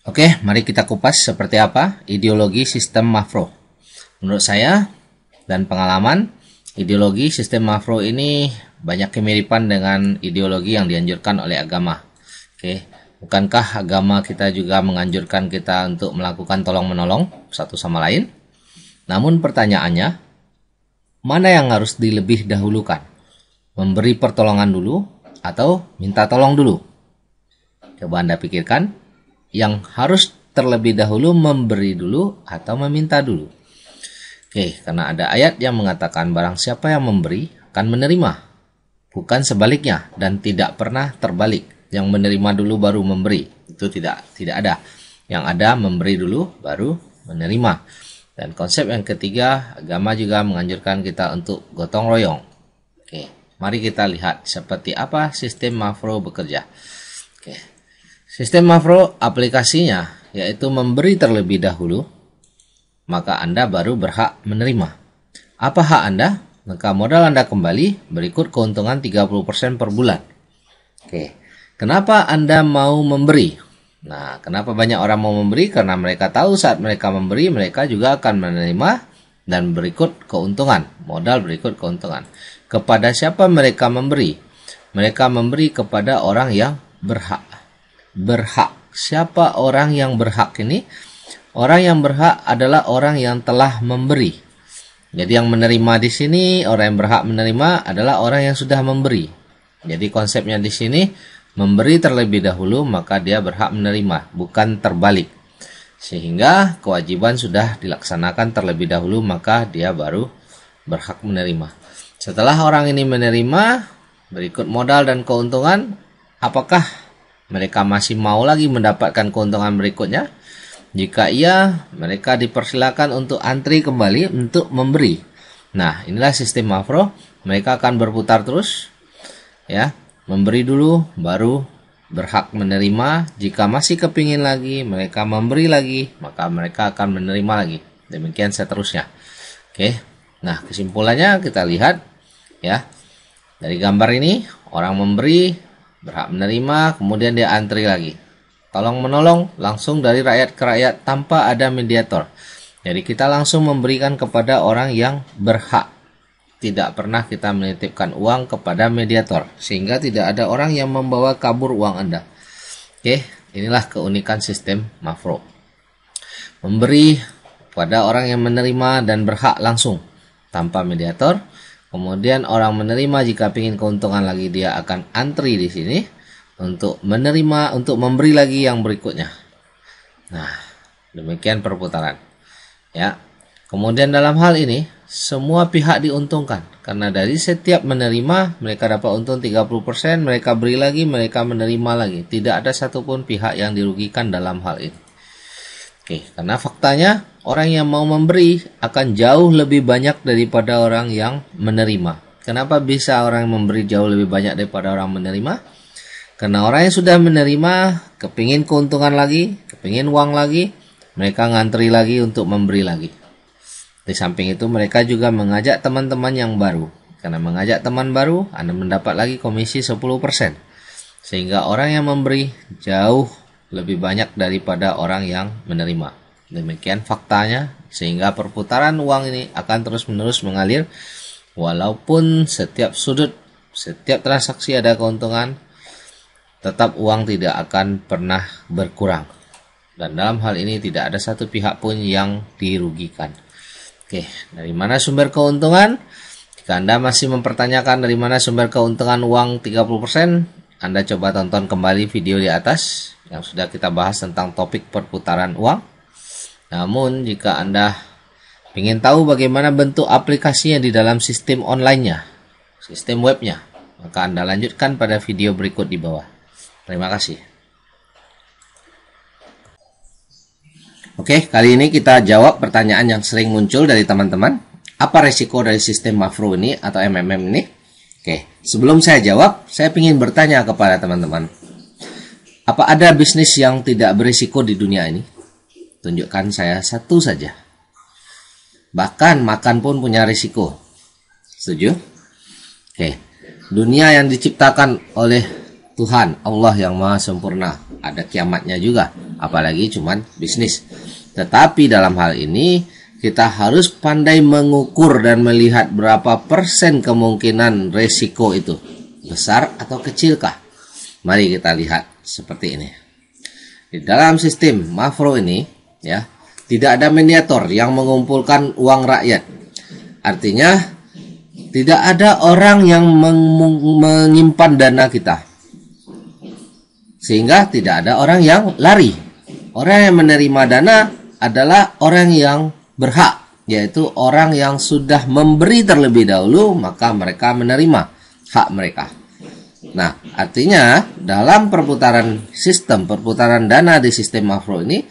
Oke, mari kita kupas seperti apa ideologi sistem Mafro. Menurut saya dan pengalaman, ideologi sistem Mafro ini banyak kemiripan dengan ideologi yang dianjurkan oleh agama. Oke, bukankah agama kita juga menganjurkan kita untuk melakukan tolong-menolong satu sama lain? Namun pertanyaannya, mana yang harus dilebih dahulukan? Memberi pertolongan dulu atau minta tolong dulu? Coba Anda pikirkan. Yang harus terlebih dahulu memberi dulu atau meminta dulu. Oke, karena ada ayat yang mengatakan barang siapa yang memberi akan menerima. Bukan sebaliknya dan tidak pernah terbalik. Yang menerima dulu baru memberi. Itu tidak ada. Yang ada memberi dulu baru menerima. Dan konsep yang ketiga, agama juga menganjurkan kita untuk gotong royong. Oke, mari kita lihat seperti apa sistem Mafro bekerja. Oke. Sistem Mafro aplikasinya yaitu memberi terlebih dahulu, maka Anda baru berhak menerima. Apa hak Anda? Maka modal Anda kembali berikut keuntungan 30% per bulan. Oke. Kenapa Anda mau memberi? Nah, kenapa banyak orang mau memberi? Karena mereka tahu saat mereka memberi, mereka juga akan menerima dan berikut keuntungan. Modal berikut keuntungan. Kepada siapa mereka memberi? Mereka memberi kepada orang yang berhak. Siapa orang yang berhak ini? Orang yang berhak adalah orang yang telah memberi. Jadi yang menerima di sini, orang yang berhak menerima adalah orang yang sudah memberi. Jadi konsepnya di sini, memberi terlebih dahulu maka dia berhak menerima, bukan terbalik. Sehingga kewajiban sudah dilaksanakan terlebih dahulu maka dia baru berhak menerima. Setelah orang ini menerima, berikut modal dan keuntungan, apakah mereka masih mau lagi mendapatkan keuntungan berikutnya? Jika iya, mereka dipersilakan untuk antri kembali untuk memberi. Nah, inilah sistem Mafro. Mereka akan berputar terus, ya, memberi dulu, baru berhak menerima. Jika masih kepingin lagi, mereka memberi lagi, maka mereka akan menerima lagi. Demikian seterusnya. Oke, nah kesimpulannya kita lihat, ya, dari gambar ini orang memberi, berhak menerima, kemudian dia antri lagi. Tolong menolong langsung dari rakyat ke rakyat tanpa ada mediator. Jadi kita langsung memberikan kepada orang yang berhak. Tidak pernah kita menitipkan uang kepada mediator. Sehingga tidak ada orang yang membawa kabur uang Anda. Oke, inilah keunikan sistem Mafro. Memberi pada orang yang menerima dan berhak langsung tanpa mediator. Kemudian orang menerima jika ingin keuntungan lagi dia akan antri di sini untuk menerima, untuk memberi lagi yang berikutnya. Nah, demikian perputaran. Ya. Kemudian dalam hal ini semua pihak diuntungkan karena dari setiap menerima mereka dapat untung 30%, mereka beri lagi, mereka menerima lagi. Tidak ada satupun pihak yang dirugikan dalam hal ini. Oke, karena faktanya orang yang mau memberi akan jauh lebih banyak daripada orang yang menerima. Kenapa bisa orang yang memberi jauh lebih banyak daripada orang menerima? Karena orang yang sudah menerima kepingin keuntungan lagi, kepingin uang lagi, mereka ngantri lagi untuk memberi lagi. Di samping itu mereka juga mengajak teman-teman yang baru. Karena mengajak teman baru, Anda mendapat lagi komisi 10%. Sehingga orang yang memberi jauh lebih banyak daripada orang yang menerima. Demikian faktanya, sehingga perputaran uang ini akan terus-menerus mengalir. Walaupun setiap sudut, setiap transaksi ada keuntungan, tetap uang tidak akan pernah berkurang. Dan dalam hal ini tidak ada satu pihak pun yang dirugikan. Oke, dari mana sumber keuntungan? Jika Anda masih mempertanyakan dari mana sumber keuntungan uang 30%, Anda coba tonton kembali video di atas yang sudah kita bahas tentang topik perputaran uang. Namun jika Anda ingin tahu bagaimana bentuk aplikasinya di dalam sistem online-nya, sistem webnya, maka Anda lanjutkan pada video berikut di bawah. Terima kasih. Oke, kali ini kita jawab pertanyaan yang sering muncul dari teman-teman. Apa resiko dari sistem Mafro ini atau MMM ini? Oke, sebelum saya jawab, saya ingin bertanya kepada teman-teman. Apa ada bisnis yang tidak berisiko di dunia ini? Tunjukkan saya satu saja. Bahkan makan pun punya risiko. Setuju? Oke. Dunia yang diciptakan oleh Tuhan, Allah yang Maha Sempurna. Ada kiamatnya juga. apalagi cuman bisnis. Tetapi dalam hal ini kita harus pandai mengukur dan melihat berapa persen kemungkinan resiko itu, besar atau kecilkah. Mari kita lihat seperti ini. Di dalam sistem Mavro ini, ya, tidak ada mediator yang mengumpulkan uang rakyat. Artinya tidak ada orang yang menyimpan dana kita, sehingga tidak ada orang yang lari. Orang yang menerima dana adalah orang yang berhak, yaitu orang yang sudah memberi terlebih dahulu, maka mereka menerima hak mereka. Nah, artinya dalam sistem perputaran dana di sistem Mavro ini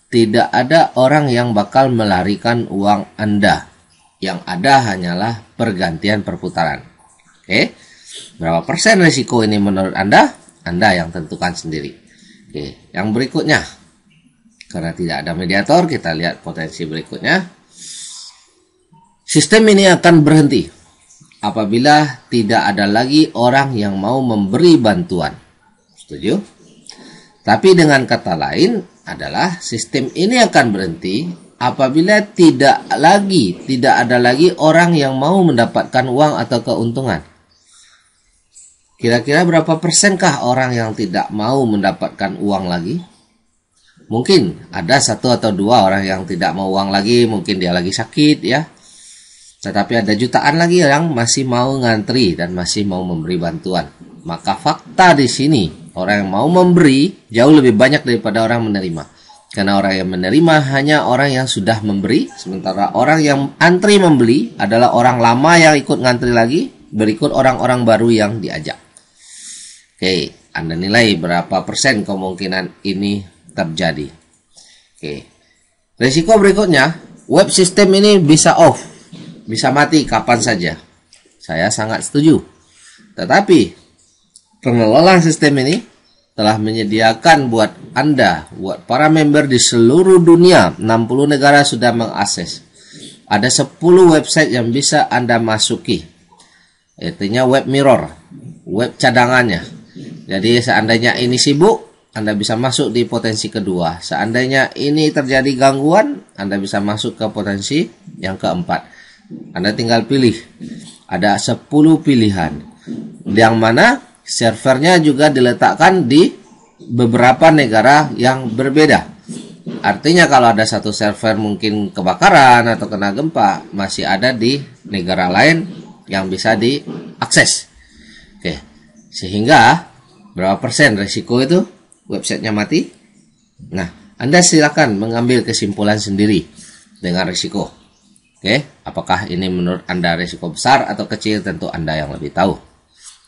tidak ada orang yang bakal melarikan uang Anda. Yang ada hanyalah pergantian perputaran. Oke. Berapa persen risiko ini menurut Anda? Anda yang tentukan sendiri. Oke, yang berikutnya. Karena tidak ada mediator, kita lihat potensi berikutnya. Sistem ini akan berhenti apabila tidak ada lagi orang yang mau memberi bantuan. Setuju? Tapi dengan kata lain adalah sistem ini akan berhenti apabila tidak ada lagi orang yang mau mendapatkan uang atau keuntungan. Kira-kira berapa persenkah orang yang tidak mau mendapatkan uang lagi? Mungkin ada 1 atau 2 orang yang tidak mau uang lagi, mungkin dia lagi sakit ya. Tetapi ada jutaan lagi yang masih mau ngantri dan masih mau memberi bantuan. Maka fakta di sini, orang yang mau memberi jauh lebih banyak daripada orang menerima. Karena orang yang menerima hanya orang yang sudah memberi, sementara orang yang antri membeli adalah orang lama yang ikut ngantri lagi, berikut orang-orang baru yang diajak. Oke, Anda nilai berapa persen kemungkinan ini terjadi. Oke. Risiko berikutnya, web sistem ini bisa off, bisa mati kapan saja. Saya sangat setuju. Tetapi pengelola sistem ini telah menyediakan buat Anda, buat para member di seluruh dunia, 60 negara sudah mengakses. Ada 10 website yang bisa Anda masuki. Artinya web mirror, web cadangannya. Jadi seandainya ini sibuk, Anda bisa masuk di potensi kedua. Seandainya ini terjadi gangguan, Anda bisa masuk ke potensi yang keempat. Anda tinggal pilih. Ada 10 pilihan. Yang mana servernya juga diletakkan di beberapa negara yang berbeda. Artinya kalau ada satu server mungkin kebakaran atau kena gempa, masih ada di negara lain yang bisa diakses. Oke. Sehingga berapa persen risiko itu websitenya mati? Nah, Anda silakan mengambil kesimpulan sendiri dengan risiko. Oke, apakah ini menurut Anda risiko besar atau kecil? Tentu Anda yang lebih tahu.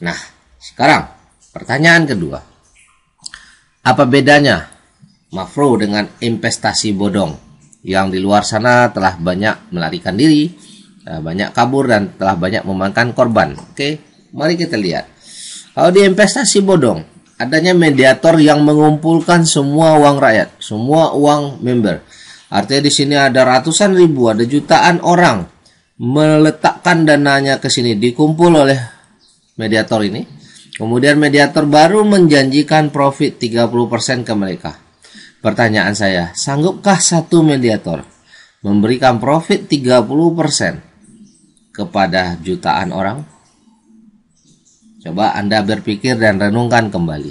Nah, sekarang pertanyaan kedua. Apa bedanya Mavro dengan investasi bodong yang di luar sana telah banyak melarikan diri, banyak kabur dan telah banyak memakan korban? Oke, mari kita lihat. Kalau di investasi bodong, adanya mediator yang mengumpulkan semua uang rakyat, semua uang member. Artinya di sini ada ratusan ribu, ada jutaan orang meletakkan dananya ke sini, dikumpul oleh mediator ini. Kemudian mediator baru menjanjikan profit 30% ke mereka. Pertanyaan saya, sanggupkah satu mediator memberikan profit 30% kepada jutaan orang? Coba Anda berpikir dan renungkan kembali.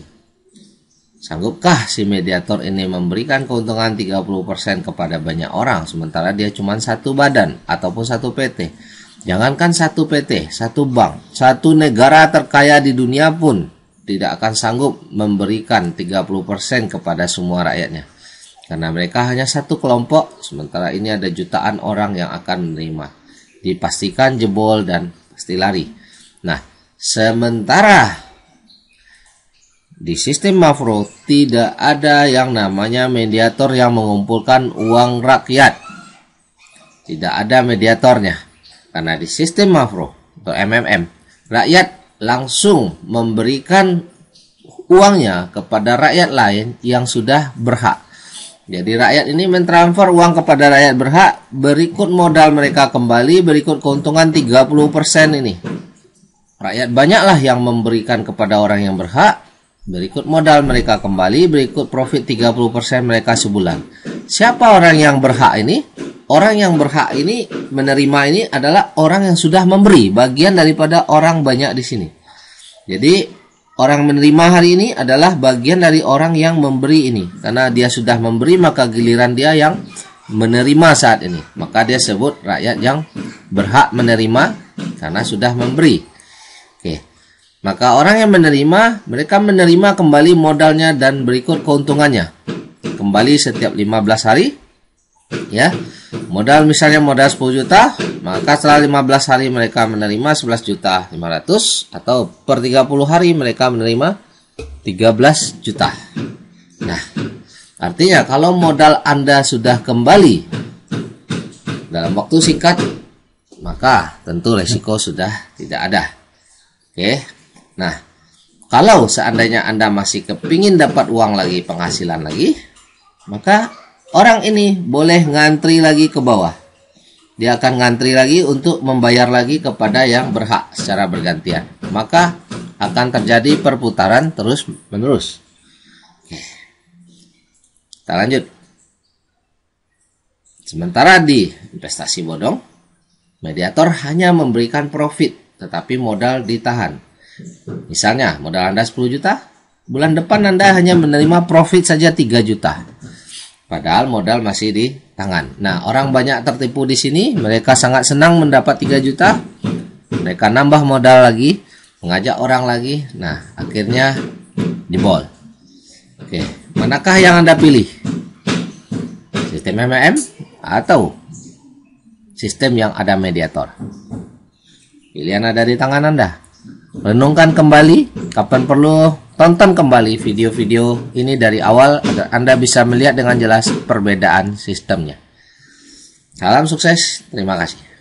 Sanggupkah si mediator ini memberikan keuntungan 30% kepada banyak orang, sementara dia cuma satu badan ataupun satu PT? Jangankan satu PT, satu bank, satu negara terkaya di dunia pun tidak akan sanggup memberikan 30% kepada semua rakyatnya. Karena mereka hanya satu kelompok, sementara ini ada jutaan orang yang akan menerima. Dipastikan jebol dan pasti lari. Nah, sementara di sistem Mavro tidak ada yang namanya mediator yang mengumpulkan uang rakyat. Tidak ada mediatornya. Karena di sistem Mavro atau MMM, rakyat langsung memberikan uangnya kepada rakyat lain yang sudah berhak. Jadi rakyat ini mentransfer uang kepada rakyat berhak, berikut modal mereka kembali, berikut keuntungan 30% ini. Rakyat banyaklah yang memberikan kepada orang yang berhak, berikut modal mereka kembali, berikut profit 30% mereka sebulan. Siapa orang yang berhak ini? Orang yang berhak ini menerima ini adalah orang yang sudah memberi, bagian daripada orang banyak di sini. Jadi orang menerima hari ini adalah bagian dari orang yang memberi ini. Karena dia sudah memberi, maka giliran dia yang menerima saat ini. Maka dia sebut rakyat yang berhak menerima karena sudah memberi. Oke. Maka orang yang menerima, mereka menerima kembali modalnya dan berikut keuntungannya. Kembali setiap 15 hari. Ya. Modal misalnya modal 10 juta, maka setelah 15 hari mereka menerima 11.500.000 atau per 30 hari mereka menerima 13 juta. Nah, artinya kalau modal Anda sudah kembali dalam waktu singkat, maka tentu resiko sudah tidak ada. Oke. Nah, kalau seandainya Anda masih kepingin dapat uang lagi, penghasilan lagi, maka orang ini boleh ngantri lagi ke bawah. Dia akan ngantri lagi untuk membayar lagi kepada yang berhak secara bergantian. Maka akan terjadi perputaran terus menerus. Oke. Kita lanjut. Sementara di investasi bodong, mediator hanya memberikan profit, tetapi modal ditahan. Misalnya modal Anda 10 juta, bulan depan Anda hanya menerima profit saja 3 juta. Padahal modal masih di tangan. Nah, orang banyak tertipu di sini. Mereka sangat senang mendapat 3 juta. Mereka nambah modal lagi, mengajak orang lagi. Nah, akhirnya jebol. Oke, manakah yang Anda pilih? Sistem MLM atau sistem yang ada mediator? Pilihan ada di tangan Anda. Renungkan kembali, kapan perlu tonton kembali video-video ini dari awal agar Anda bisa melihat dengan jelas perbedaan sistemnya. Salam sukses, terima kasih.